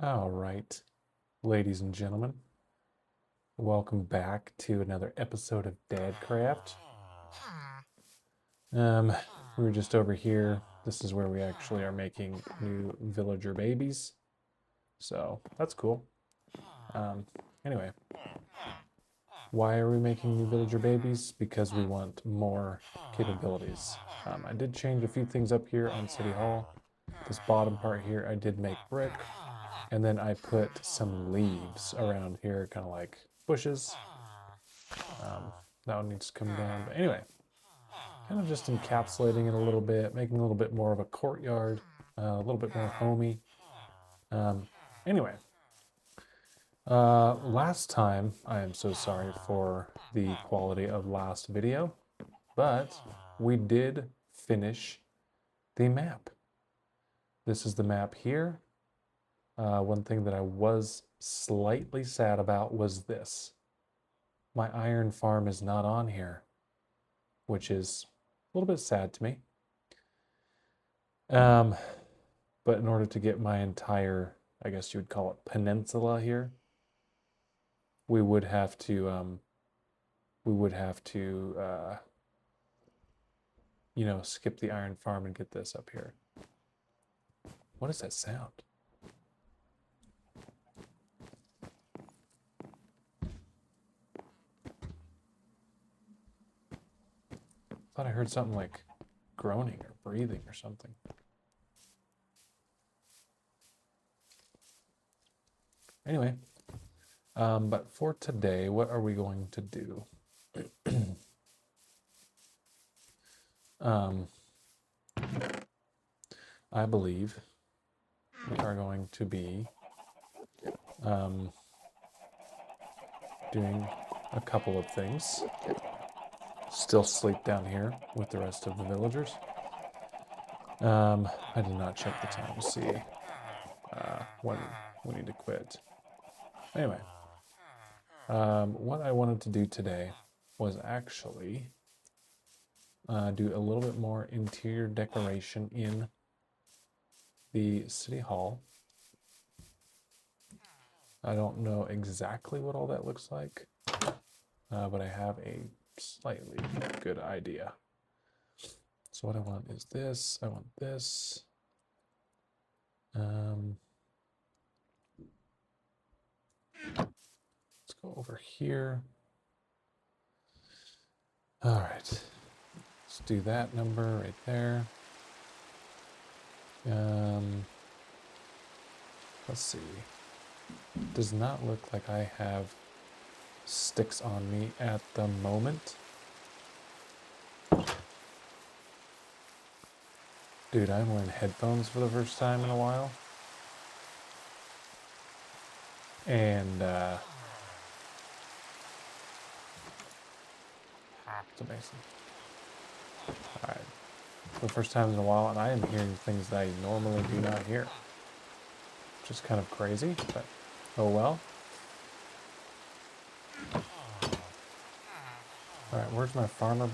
All right, ladies and gentlemen, welcome back to another episode of Dadcraft. We were just over here. This is where we actually are making new villager babies, so that's cool. Anyway, why are we making new villager babies? Because we want more capabilities. I did change a few things up here on City Hall. This bottom part here, I did make brick, and then I put some leaves around here, kind of like bushes. That one needs to come down. But anyway, kind of just encapsulating it a little bit, making a little bit more of a courtyard, a little bit more homey. Anyway, last time, I am so sorry for the quality of last video, but we did finish the map. This is the map here. One thing that I was slightly sad about was this. My iron farm is not on here, which is a little bit sad to me. But in order to get my entire, I guess you would call it peninsula here, we would have to, skip the iron farm and get this up here. What is that sound? I thought I heard something like groaning or breathing or something. Anyway, but for today, what are we going to do? I believe we are going to be doing a couple of things. Still sleep down here with the rest of the villagers. I did not check the time to see when we need to quit. Anyway, what I wanted to do today was actually do a little bit more interior decoration in the city hall. I don't know exactly what all that looks like, but I have a slightly good idea. So what I want is this. I want this. Let's go over here. All right. Let's do that number right there. Let's see. Does not look like I have sticks on me at the moment. Dude, I'm wearing headphones for the first time in a while. And it's amazing. All right. For the first time in a while, and I am hearing things that I normally do not hear. Which is kind of crazy, but oh well. All right, where's my Farmer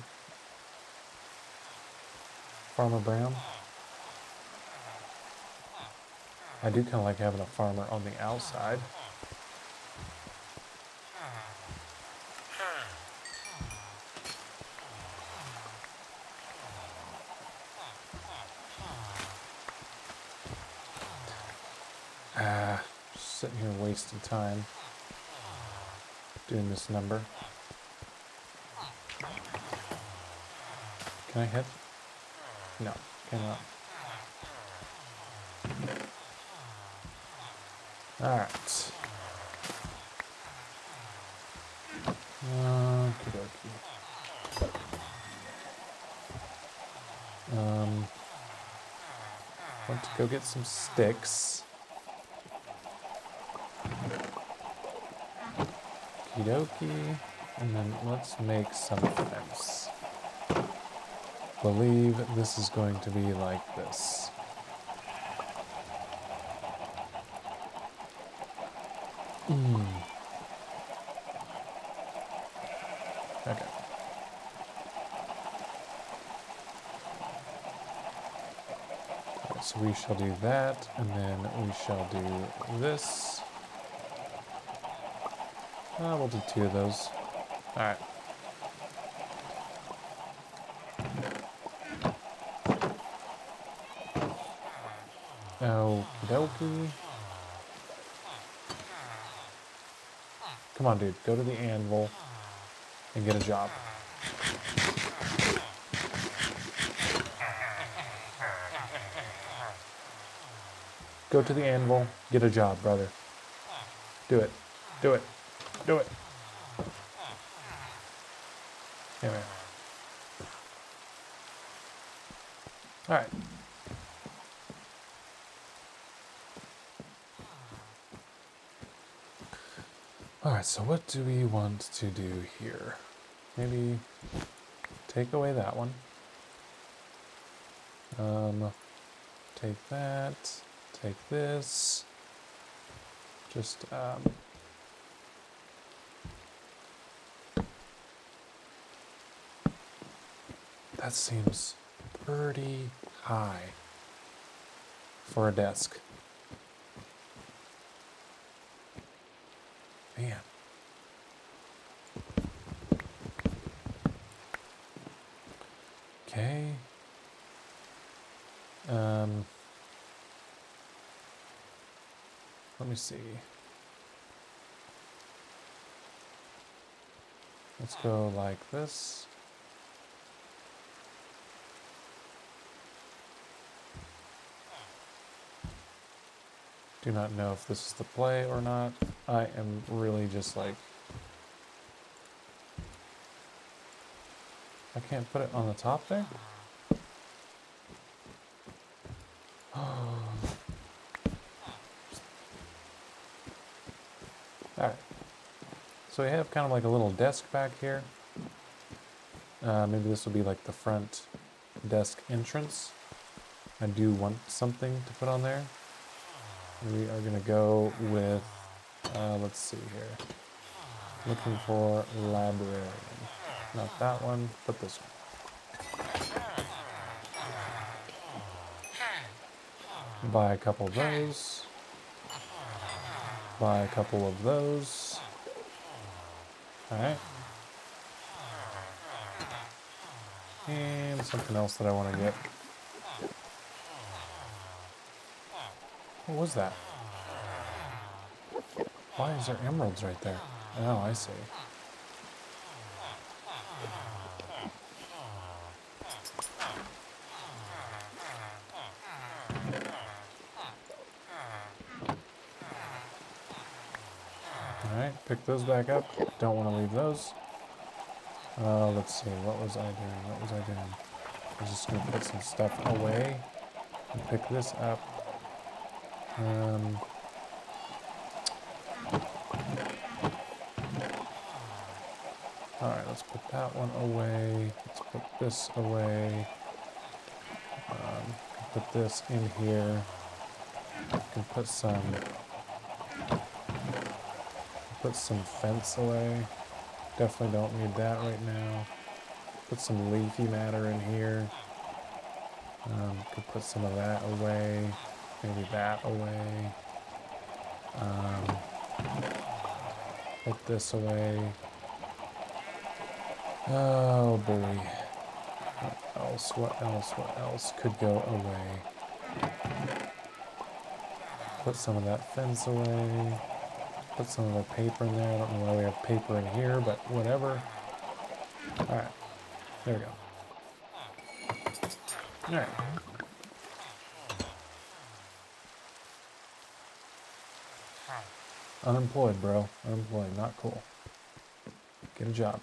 Brown? I do kind of like having a farmer on the outside. Just sitting here wasting time doing this number. Can I hit? No, cannot. All right. Okey-dokey. Want to go get some sticks. Okey-dokey. And then let's make some fence. Believe this is going to be like this. Okay. Right, so we shall do that, and then we shall do this. We'll do 2 of those. Alright. Okie dokie. Come on, dude. Go to the anvil and get a job. Go to the anvil, get a job, brother. Do it. Do it. Do it. Anyway. Alright. Alright, so what do we want to do here? Maybe take away that one. Take that. Take this. Just, that seems pretty high for a desk. Man. Okay. Let me see. Let's go like this. Do not know if this is the play or not. I am really just like... I can't put it on the top there? Alright. So we have kind of like a little desk back here. Maybe this will be like the front desk entrance. I do want something to put on there. We are going to go with, let's see here. Looking for librarian. Not that one, but this one. Buy a couple of those. Buy a couple of those. Alright. And something else that I want to get. What was that? Why is there emeralds right there? Oh, I see. Alright, pick those back up. Don't want to leave those. Let's see, what was I doing? What was I doing? I was just going to put some stuff away and pick this up. Alright, let's put that one away. Let's put this away. Put this in here. Can put some fence away. Definitely don't need that right now. Put some leafy matter in here. Could put some of that away. Maybe that away. Put this away. Oh boy. What else? What else? What else could go away? Put some of that fence away. Put some of the paper in there. I don't know why we have paper in here, but whatever. Alright. There we go. Alright. Unemployed, bro. Unemployed. Not cool. Get a job.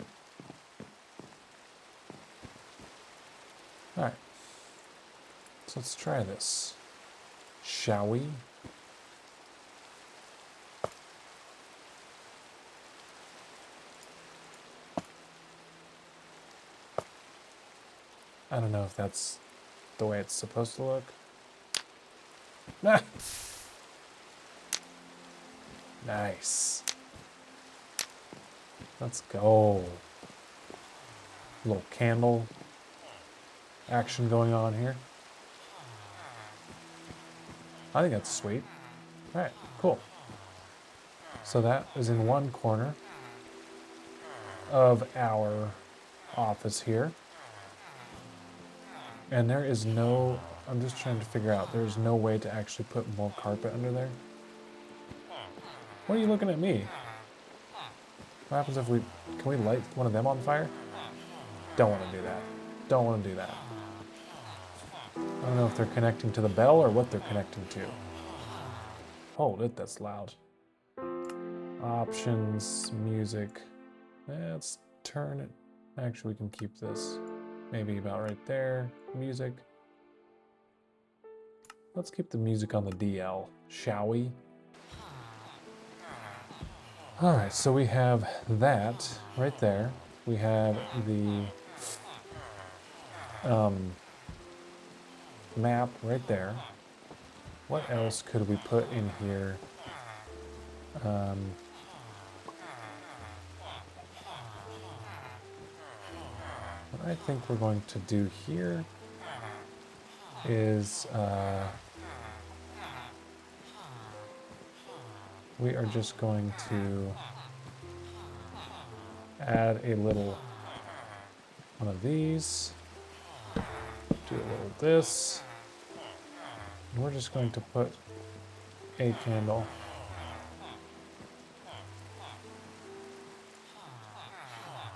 Alright. So let's try this. Shall we? I don't know if that's the way it's supposed to look. Ah! Nice. Let's go. Little candle action going on here. I think that's sweet. All right, cool. So that is in one corner of our office here. And there is no, I'm just trying to figure out, there's no way to actually put more carpet under there. What are you looking at me? What happens if can we light one of them on fire? Don't want to do that. Don't want to do that. I don't know if they're connecting to the bell or what they're connecting to. Hold it, that's loud. Options, music. Let's turn it. Actually, we can keep this maybe about right there. Music. Let's keep the music on the DL, shall we? All right, so we have that right there. We have the map right there. What else could we put in here? What I think we're going to do here is we are just going to add a little one of these, do a little this, and we're just going to put a candle.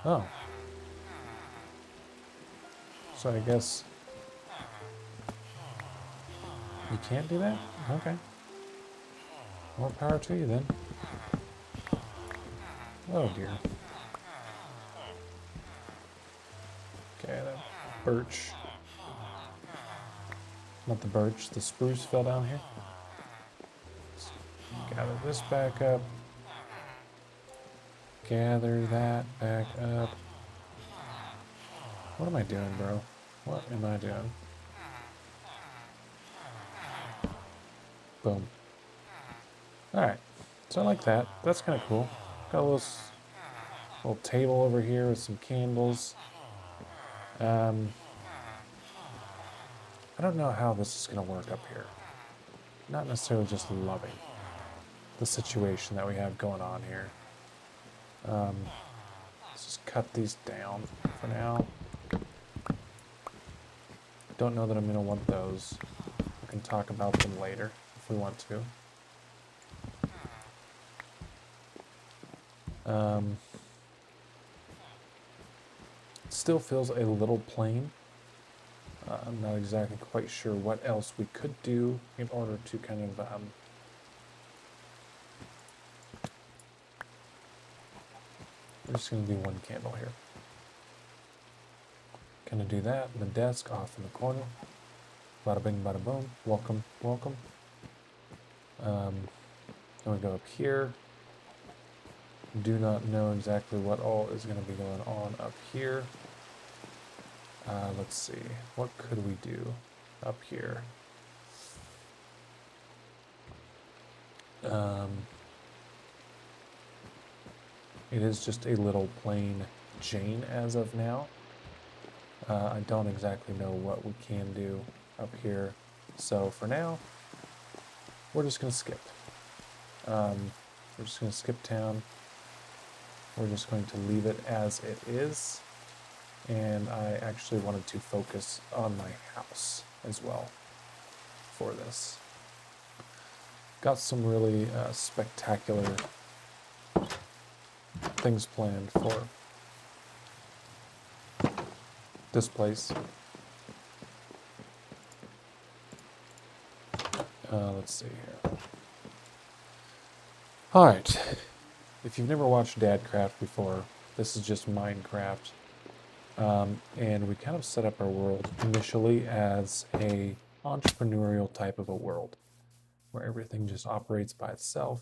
Oh. So I guess you can't do that? Okay. More power to you then. Oh dear. Okay, that birch. Not the birch, the spruce fell down here. Let's gather this back up. Gather that back up. What am I doing, bro? What am I doing? Boom. Alright, so I like that. That's kind of cool. Got a little table over here with some candles. I don't know how this is going to work up here. Not necessarily just loving the situation that we have going on here. Let's just cut these down for now. Don't know that I'm going to want those. We can talk about them later if we want to. It still feels a little plain. I'm not exactly quite sure what else we could do in order to kind of there's just going to be one candle here. Gonna do that. The desk off in the corner. Bada bing, bada boom. Welcome, welcome. Then we go up here. Do not know exactly what all is going to be going on up here. Let's see. What could we do up here? It is just a little plain Jane as of now. I don't exactly know what we can do up here. So for now, we're just going to skip. We're just going to skip town. We're just going to leave it as it is. And I actually wanted to focus on my house as well for this. Got some really spectacular things planned for this place. Let's see here. All right. If you've never watched Dadcraft before, this is just Minecraft. And we kind of set up our world initially as a entrepreneurial type of a world where everything just operates by itself.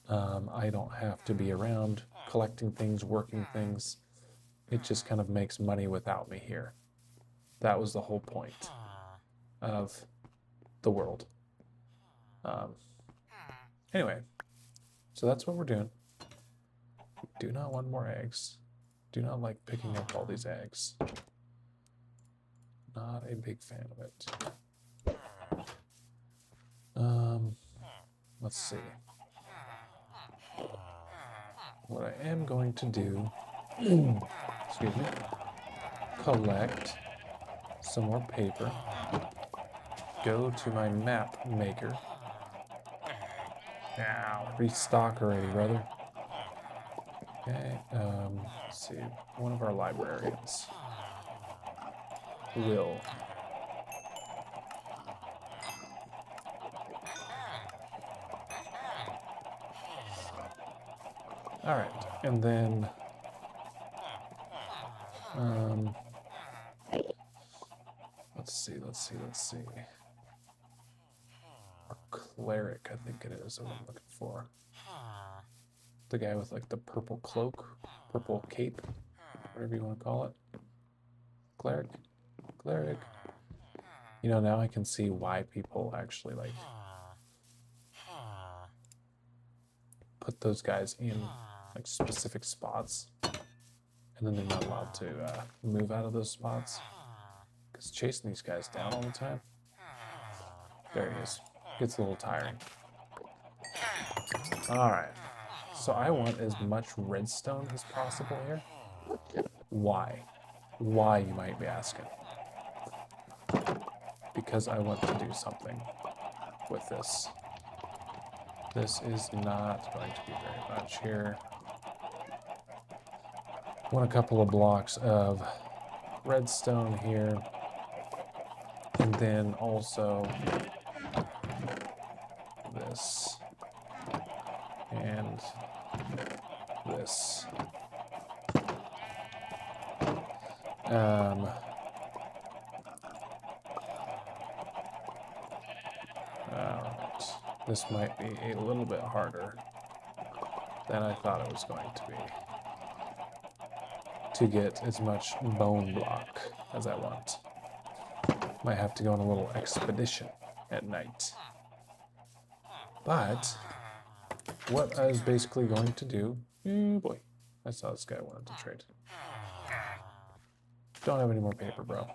I don't have to be around collecting things, working things. It just kind of makes money without me here. That was the whole point of the world. Anyway, so that's what we're doing. Do not want more eggs. Do not like picking up all these eggs. Not a big fan of it. Let's see. What I am going to do, excuse me, collect some more paper, go to my map maker. Now, restock already, brother. Okay, let's see, one of our librarians, Will. All right, and then let's see. Our cleric, I think it is what I'm looking for. The guy with like the purple cloak, purple cape, whatever you want to call it. Cleric. You know, now I can see why people actually like put those guys in like specific spots, and then they're not allowed to move out of those spots, because chasing these guys down all the time, there he is, gets a little tiring. All right, so I want as much redstone as possible here. Why, you might be asking? Because I want to do something with this. This is not going to be very much here. I want a couple of blocks of redstone here, and then also this and this. Alright, this might be a little bit harder than I thought it was going to be, to get as much bone block as I want. Might have to go on a little expedition at night. But what I was basically going to do, boy, I saw this guy wanted to trade. Don't have any more paper, bro.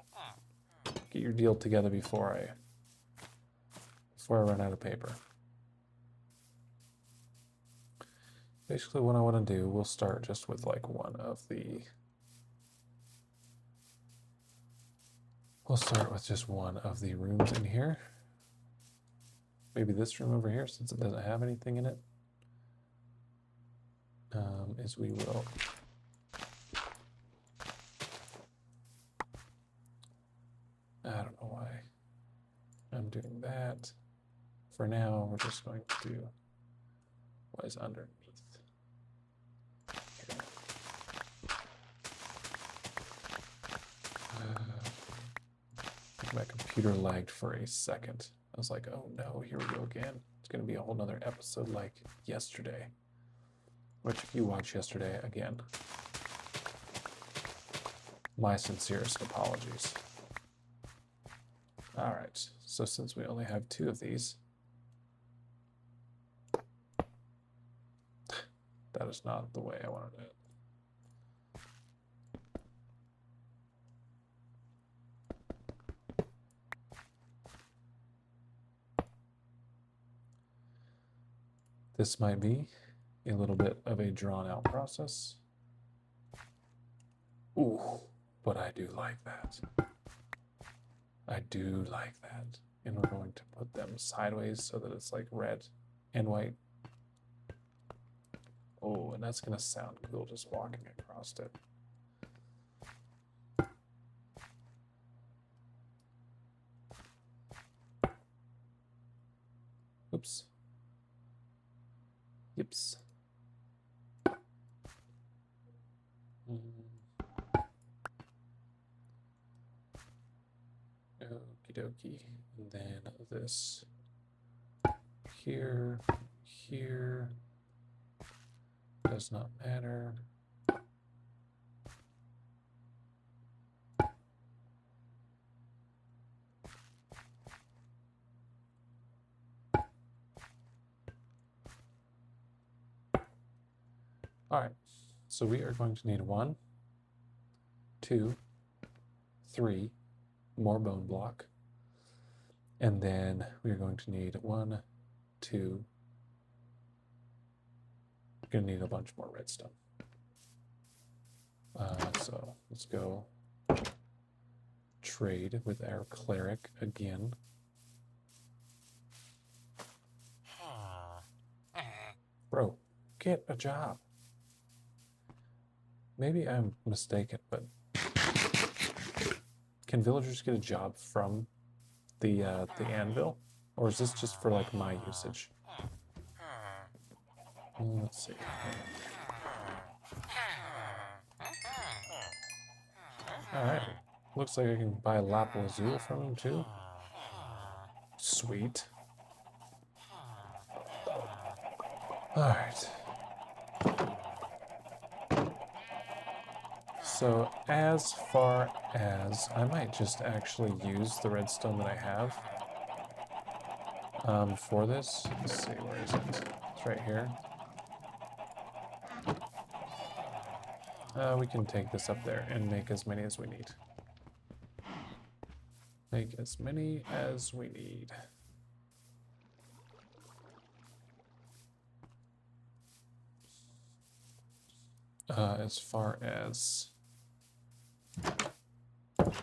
Get your deal together before I run out of paper. Basically what I want to do, we'll start just with like we'll start with just one of the rooms in here. Maybe this room over here, since it doesn't have anything in it. Is we will I don't know why I'm doing that. For now, we're just going to do what is underneath. My computer lagged for a second. I was like, oh no, here we go again. It's going to be a whole nother episode like yesterday. Which, if you watched yesterday, again, my sincerest apologies. All right, so since we only have 2 of these, that is not the way I wanted it. This might be a little bit of a drawn-out process. Ooh, but I do like that. I do like that. And we're going to put them sideways so that it's like red and white. Oh, and that's going to sound cool just walking across it. Oops. Yips. Okie dokie. And then this here, here. Does not matter. All right, so we are going to need 1, 2, 3 more bone block. And then we're going to need 1, 2. We're going to need a bunch more redstone. So let's go trade with our cleric again. Bro, get a job. Maybe I'm mistaken, but can villagers get a job from the anvil? Or is this just for like my usage? Let's see. Alright. Looks like I can buy Lapis Lazuli from him too. Sweet. Alright. So as far as I might just actually use the redstone that I have for this. Let's see, where is it? It's right here. We can take this up there and make as many as we need. Make as many as we need. As far as let's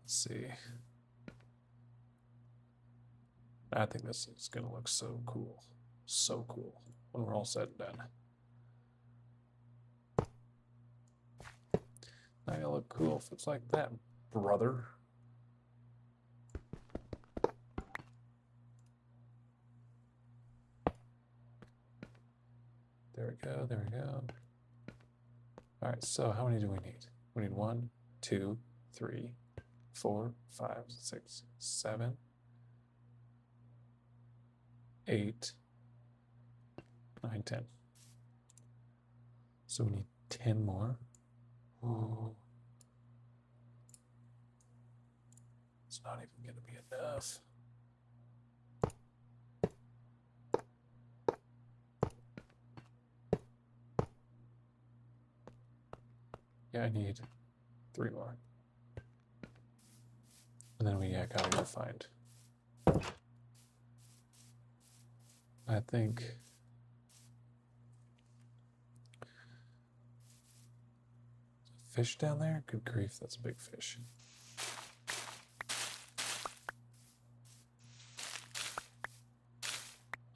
see. I think this is gonna look so cool. So cool when we're all said and done. Not gonna look cool if it's like that, brother. There we go, there we go. All right, so how many do we need? We need 1, 2, 3, 4, 5, 6, 7, 8, 9, 10. So we need 10 more. Ooh. It's not even going to be enough. Yeah, I need 3 more. And then we gotta go find. I think fish down there? Good grief, that's a big fish.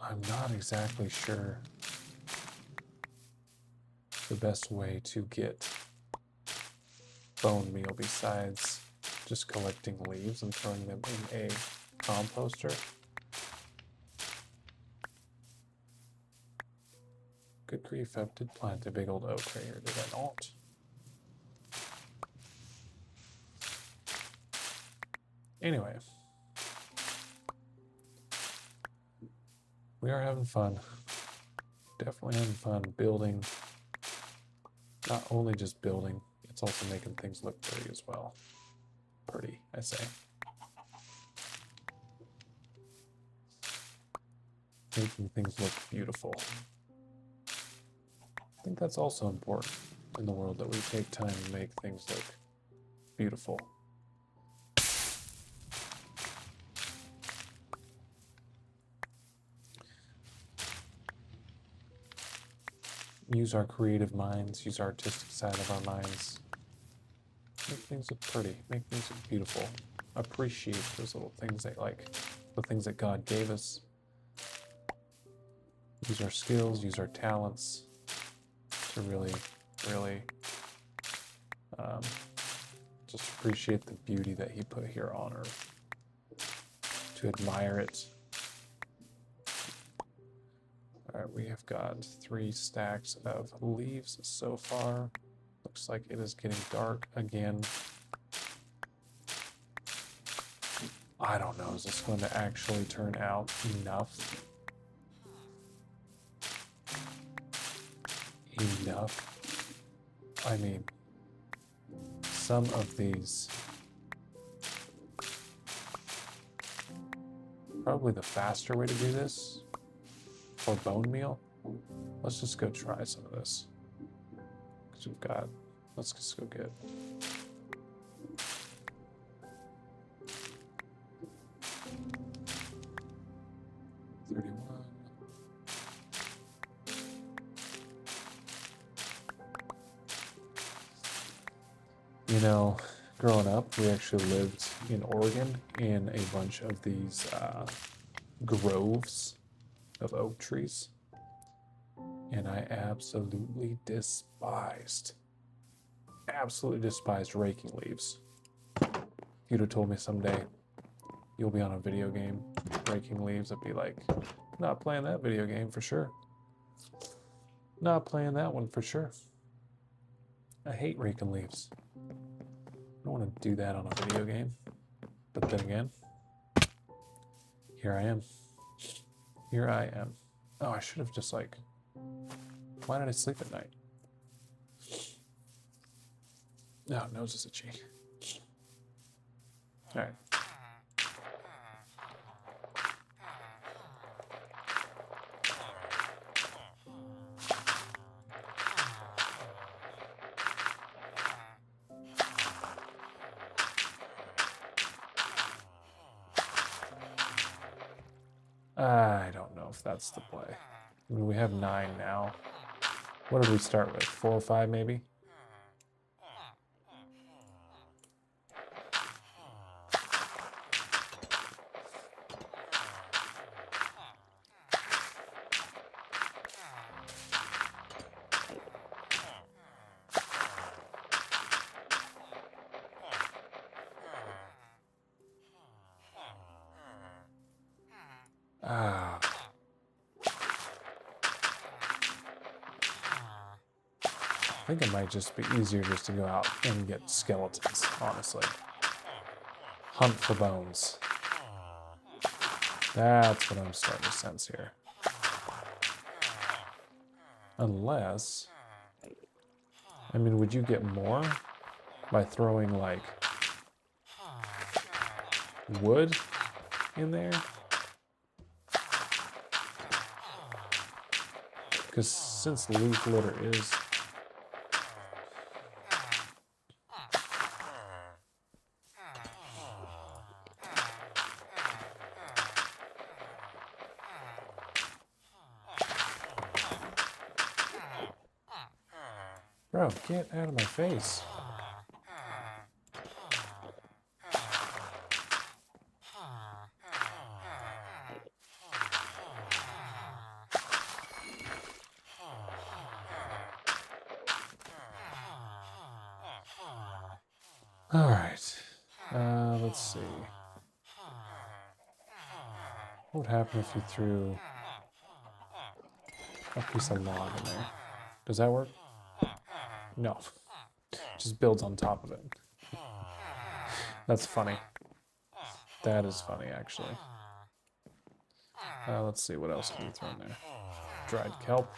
I'm not exactly sure the best way to get bone meal besides just collecting leaves and throwing them in a composter. Good grief, I did plant a big old oak right here, did I not? Anyway. We are having fun. Definitely having fun building. Not only just building, it's also making things look pretty as well. Pretty, I say. Making things look beautiful. I think that's also important in the world, that we take time to make things look beautiful. Use our creative minds, use our artistic side of our minds. Make things look pretty, make things look beautiful. Appreciate those little things that, like, the things that God gave us. Use our skills, use our talents to really, really just appreciate the beauty that He put here on earth. To admire it. Alright, we have got 3 stacks of leaves so far. Looks like it is getting dark again. I don't know, is this going to actually turn out enough? Enough? I mean, some of these... Probably the faster way to do this, for bone meal. Let's just go try some of this. Because we've got... Let's just go get You know, growing up, we actually lived in Oregon in a bunch of these groves of oak trees. And I absolutely despised raking leaves. If you'd have told me someday you'll be on a video game raking leaves, I'd be like, not playing that video game for sure. Not playing that one for sure. I hate raking leaves. I don't want to do that on a video game. But then again, here I am. Here I am. Oh, I should have just like, why did I sleep at night? No, nose is itchy. All right. I don't know if that's the play. I mean, we have 9 now. What did we start with? 4 or 5 maybe? Ah. I think it might just be easier just to go out and get skeletons, honestly. Hunt for bones. That's what I'm starting to sense here. Unless, I mean, would you get more by throwing like wood in there? Because since leaf litter is bro, get out of my face. All right, let's see. What would happen if you threw a piece of log in there? Does that work? No. Just builds on top of it. That's funny. That is funny, actually. Let's see, what else can we throw in there? Dried kelp.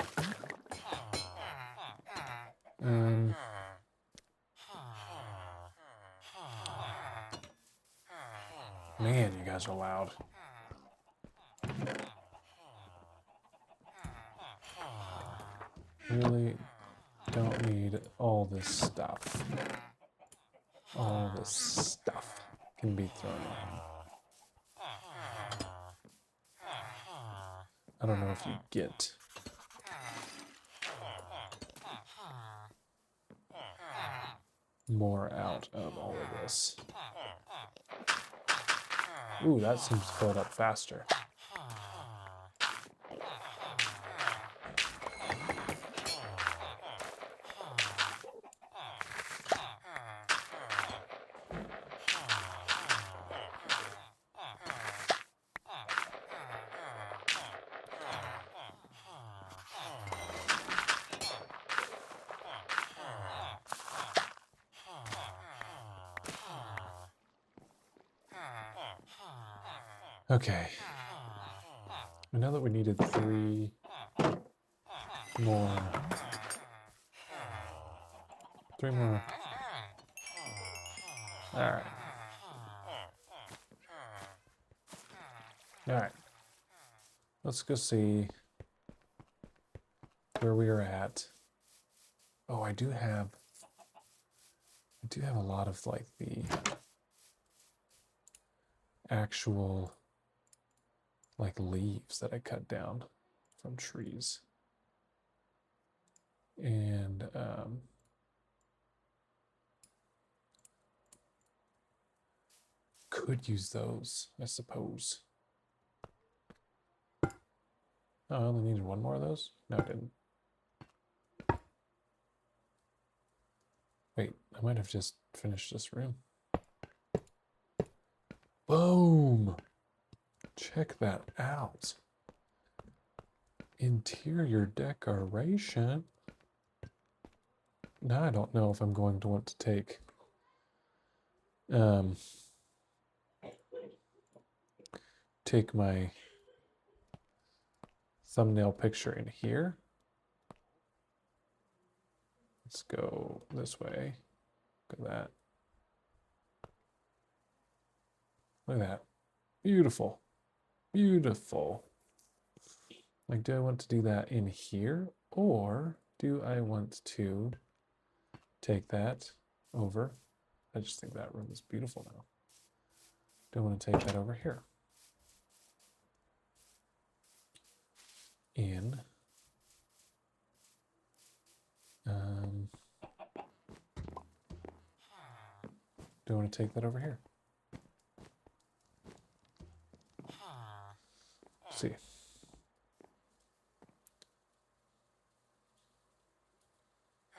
Man, you guys are loud. Really don't need all this stuff. All this stuff can be thrown in. I don't know if you get more out of all of this. Ooh, that seems to fill it up faster. Okay. I know that we needed 3 more. 3 more. All right. All right. Let's go see where we are at. Oh, I do have a lot of like the actual like leaves that I cut down from trees. And could use those, I suppose. Oh, I only needed one more of those? No, I didn't. Wait, I might have just finished this room. Boom! Check that out. Interior decoration. Now I don't know if I'm going to want to take my thumbnail picture in here. Let's go this way. Look at that. Look at that. Beautiful. Beautiful. Like, do I want to do that in here? Or do I want to take that over? I just think that room is beautiful now. Do I want to take that over here? In. Do I want to take that over here? Let's see.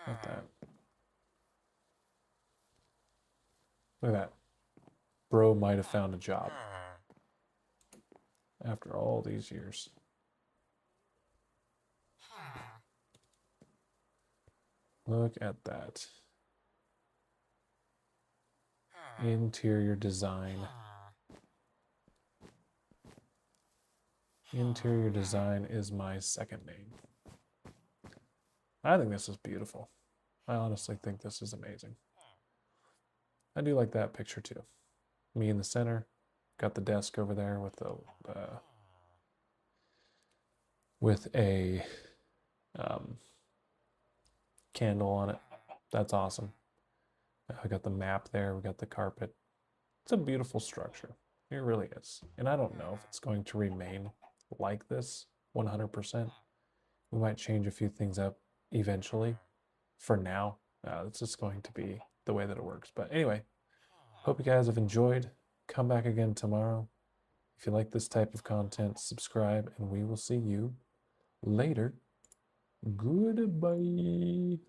Not that. Look at that. Bro might have found a job after all these years. Look at that. Interior design. Interior design is my second name. I think this is beautiful. I honestly think this is amazing. I do like that picture too. Me in the center, got the desk over there with a candle on it. That's awesome. I got the map there. We got the carpet. It's a beautiful structure. It really is. And I don't know if it's going to remain like this 100%. We might change a few things up eventually. For now, it's just going to be the way that it works. But anyway, hope you guys have enjoyed. Come back again tomorrow. If you like this type of content, subscribe, and we will see you later. Goodbye.